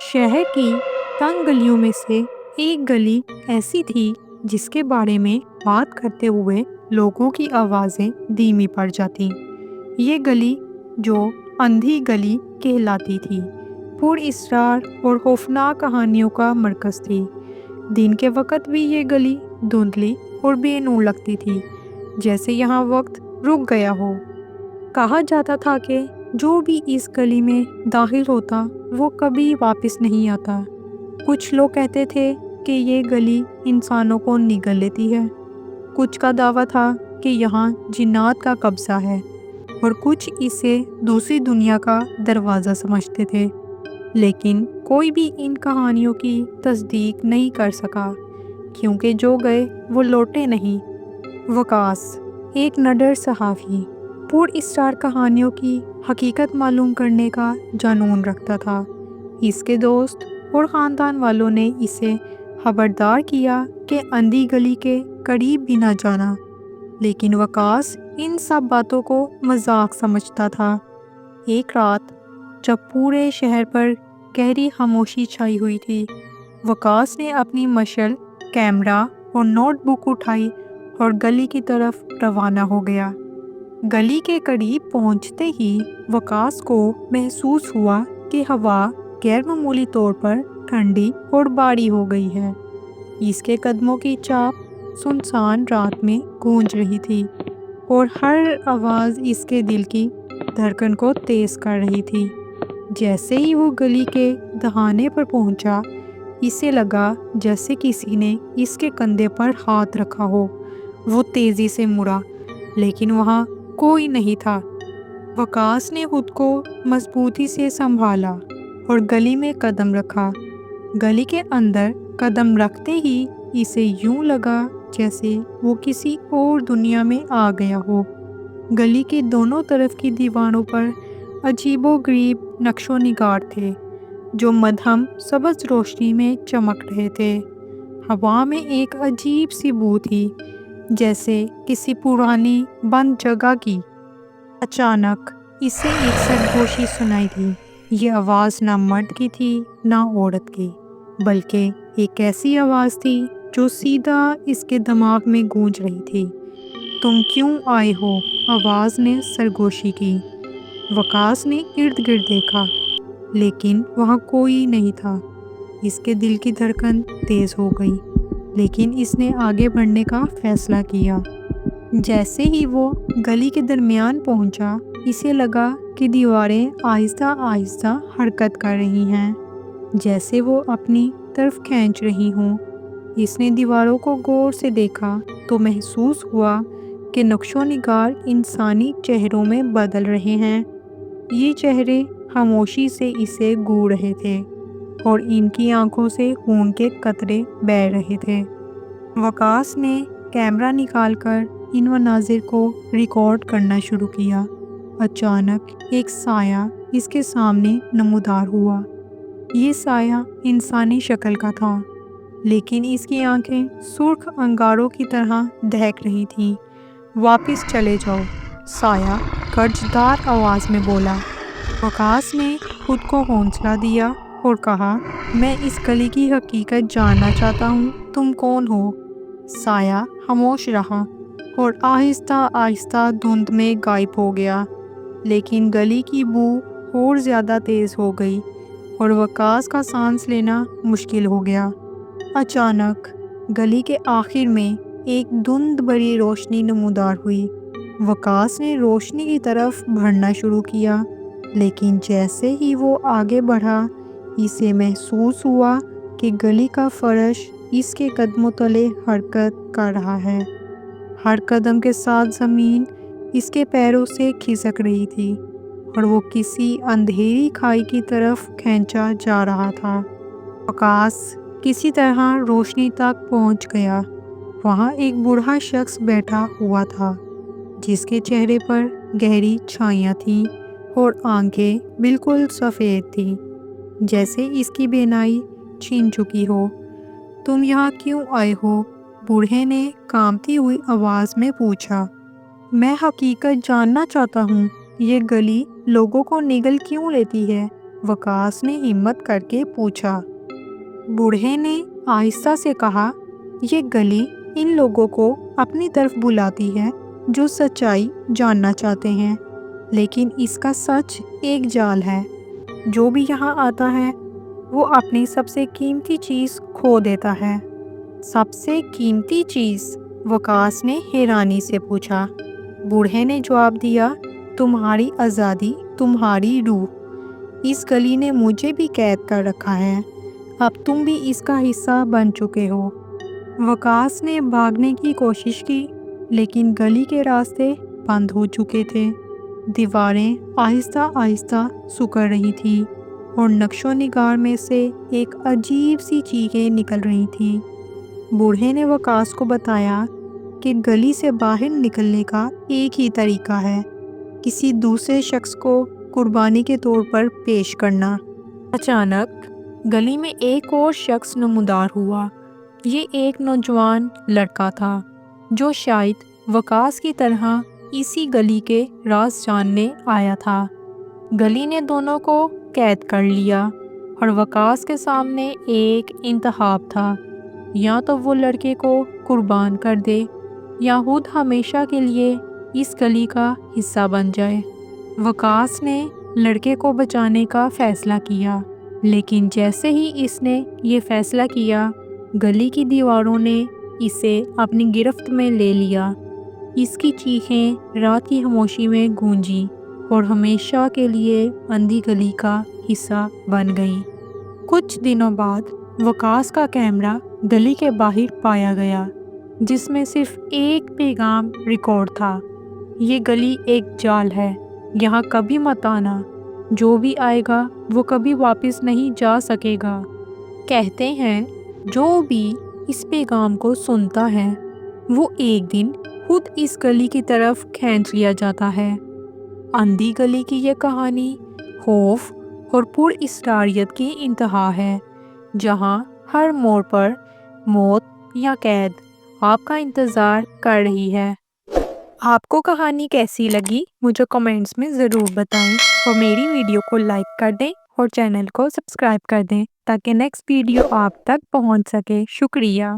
शहर की तंग गलियों में से एक गली ऐसी थी जिसके बारे में बात करते हुए लोगों की आवाज़ें धीमी पड़ जाती। ये गली जो अंधी गली कहलाती थी, पुरअसरार और खौफनाक कहानियों का मरकज़ थी। दिन के वक्त भी ये गली धुंधली और बेनूर लगती थी, जैसे यहाँ वक्त रुक गया हो। कहा जाता था कि जो भी इस गली में दाखिल होता वो कभी वापस नहीं आता। कुछ लोग कहते थे कि ये गली इंसानों को निगल लेती है, कुछ का दावा था कि यहाँ जिन्नात का कब्जा है और कुछ इसे दूसरी दुनिया का दरवाज़ा समझते थे। लेकिन कोई भी इन कहानियों की तस्दीक नहीं कर सका, क्योंकि जो गए वो लौटे नहीं। वकास एक निडर सहाफ़ी पुरअसरार कहानियों की हकीकत मालूम करने का जुनून रखता था। इसके दोस्त और ख़ानदान वालों ने इसे खबरदार किया कि अंधी गली के करीब भी ना जाना, लेकिन वकास इन सब बातों को मजाक समझता था। एक रात जब पूरे शहर पर गहरी खामोशी छाई हुई थी, वकास ने अपनी मशल, कैमरा और नोटबुक उठाई और गली की तरफ रवाना हो गया। गली के करीब पहुंचते ही वकास को महसूस हुआ कि हवा गैरमामूली तौर पर ठंडी और बारी हो गई है। इसके कदमों की चाप सुनसान रात में गूंज रही थी और हर आवाज़ इसके दिल की धड़कन को तेज कर रही थी। जैसे ही वो गली के दहाने पर पहुंचा, इसे लगा जैसे किसी ने इसके कंधे पर हाथ रखा हो। वो तेज़ी से मुड़ा, लेकिन वहाँ कोई नहीं था। वकास ने खुद को मजबूती से संभाला और गली में कदम रखा। गली के अंदर कदम रखते ही इसे यूं लगा जैसे वो किसी और दुनिया में आ गया हो। गली के दोनों तरफ की दीवारों पर अजीबोगरीब नक्शो निगार थे, जो मध्यम सब्ज़ रोशनी में चमक रहे थे। हवा में एक अजीब सी बू थी, जैसे किसी पुरानी बंद जगह की। अचानक इसे एक सरगोशी सुनाई दी। ये आवाज़ ना मर्द की थी ना औरत की, बल्कि एक ऐसी आवाज़ थी जो सीधा इसके दिमाग में गूंज रही थी। तुम क्यों आए हो? आवाज़ ने सरगोशी की। वकास ने इर्द गिर्द देखा, लेकिन वहाँ कोई नहीं था। इसके दिल की धड़कन तेज़ हो गई, लेकिन इसने आगे बढ़ने का फैसला किया। जैसे ही वो गली के दरमियान पहुंचा, इसे लगा कि दीवारें आहिस्ता आहिस्ता हरकत कर रही हैं, जैसे वो अपनी तरफ खींच रही हों। इसने दीवारों को गौर से देखा तो महसूस हुआ कि नक्शो निगार इंसानी चेहरों में बदल रहे हैं। ये चेहरे खामोशी से इसे घूर रहे थे और इनकी आंखों से खून के कतरे बह रहे थे। वकास ने कैमरा निकालकर इन मनाजिर को रिकॉर्ड करना शुरू किया। अचानक एक साया इसके सामने नमूदार हुआ। ये साया इंसानी शक्ल का था, लेकिन इसकी आंखें सुर्ख अंगारों की तरह दहक रही थीं। वापस चले जाओ, साया कर्जदार आवाज़ में बोला। वकास ने खुद को हौसला दिया और कहा, मैं इस गली की हकीकत जानना चाहता हूँ। तुम कौन हो? साया खामोश रहा और आहिस्ता आहिस्ता धुंध में गायब हो गया। लेकिन गली की बू और ज़्यादा तेज़ हो गई और वकास का सांस लेना मुश्किल हो गया। अचानक गली के आखिर में एक धुंध भरी रोशनी नमूदार हुई। वकास ने रोशनी की तरफ बढ़ना शुरू किया, लेकिन जैसे ही वो आगे बढ़ा, इसे महसूस हुआ कि गली का फर्श इसके कदमों तले हरकत कर रहा है। हर कदम के साथ ज़मीन इसके पैरों से खिसक रही थी और वो किसी अंधेरी खाई की तरफ खींचा जा रहा था। वकास किसी तरह रोशनी तक पहुंच गया। वहाँ एक बूढ़ा शख्स बैठा हुआ था, जिसके चेहरे पर गहरी छाइयाँ थीं और आंखें बिल्कुल सफ़ेद थीं, जैसे इसकी बेनाई छीन चुकी हो। तुम यहाँ क्यों आए हो? बूढ़े ने कांपती हुई आवाज़ में पूछा। मैं हकीकत जानना चाहता हूँ। ये गली लोगों को निगल क्यों लेती है? वकास ने हिम्मत करके पूछा। बूढ़े ने आहिस्ता से कहा, ये गली इन लोगों को अपनी तरफ बुलाती है जो सच्चाई जानना चाहते हैं, लेकिन इसका सच एक जाल है। जो भी यहाँ आता है वो अपनी सबसे कीमती चीज़ खो देता है। सबसे कीमती चीज़? वकास ने हैरानी से पूछा। बूढ़े ने जवाब दिया, तुम्हारी आज़ादी, तुम्हारी रूह। इस गली ने मुझे भी कैद कर रखा है, अब तुम भी इसका हिस्सा बन चुके हो। वकास ने भागने की कोशिश की, लेकिन गली के रास्ते बंद हो चुके थे। दीवारें आहिस्ता आहिस्ता सिकुड़ रही थी और नक्शो निगार में से एक अजीब सी चीखें निकल रही थीं। बूढ़े ने वकास को बताया कि गली से बाहर निकलने का एक ही तरीका है, किसी दूसरे शख्स को कुर्बानी के तौर पर पेश करना। अचानक गली में एक और शख्स नमूदार हुआ। ये एक नौजवान लड़का था जो शायद वकास की तरह इसी गली के राज जानने आया था। गली ने दोनों को कैद कर लिया और वकास के सामने एक इंतखाब था, या तो वो लड़के को कुर्बान कर दे या खुद हमेशा के लिए इस गली का हिस्सा बन जाए। वकास ने लड़के को बचाने का फैसला किया, लेकिन जैसे ही इसने ये फैसला किया, गली की दीवारों ने इसे अपनी गिरफ्त में ले लिया। इसकी चीखें रात की खामोशी में गूंजी और हमेशा के लिए अंधी गली का हिस्सा बन गई। कुछ दिनों बाद वकास का कैमरा गली के बाहर पाया गया, जिसमें सिर्फ एक पैगाम रिकॉर्ड था। ये गली एक जाल है, यहाँ कभी मत आना। जो भी आएगा वो कभी वापस नहीं जा सकेगा। कहते हैं जो भी इस पैगाम को सुनता है वो एक दिन खुद इस गली की तरफ खींच लिया जाता है। अंधी गली की ये कहानी खौफ और पुरअसरारियत की इंतहा है, जहाँ हर मोड़ पर मौत या कैद आपका इंतज़ार कर रही है। आपको कहानी कैसी लगी मुझे कमेंट्स में ज़रूर बताएं और मेरी वीडियो को लाइक कर दें और चैनल को सब्सक्राइब कर दें ताकि नेक्स्ट वीडियो आप तक पहुंच सके। शुक्रिया।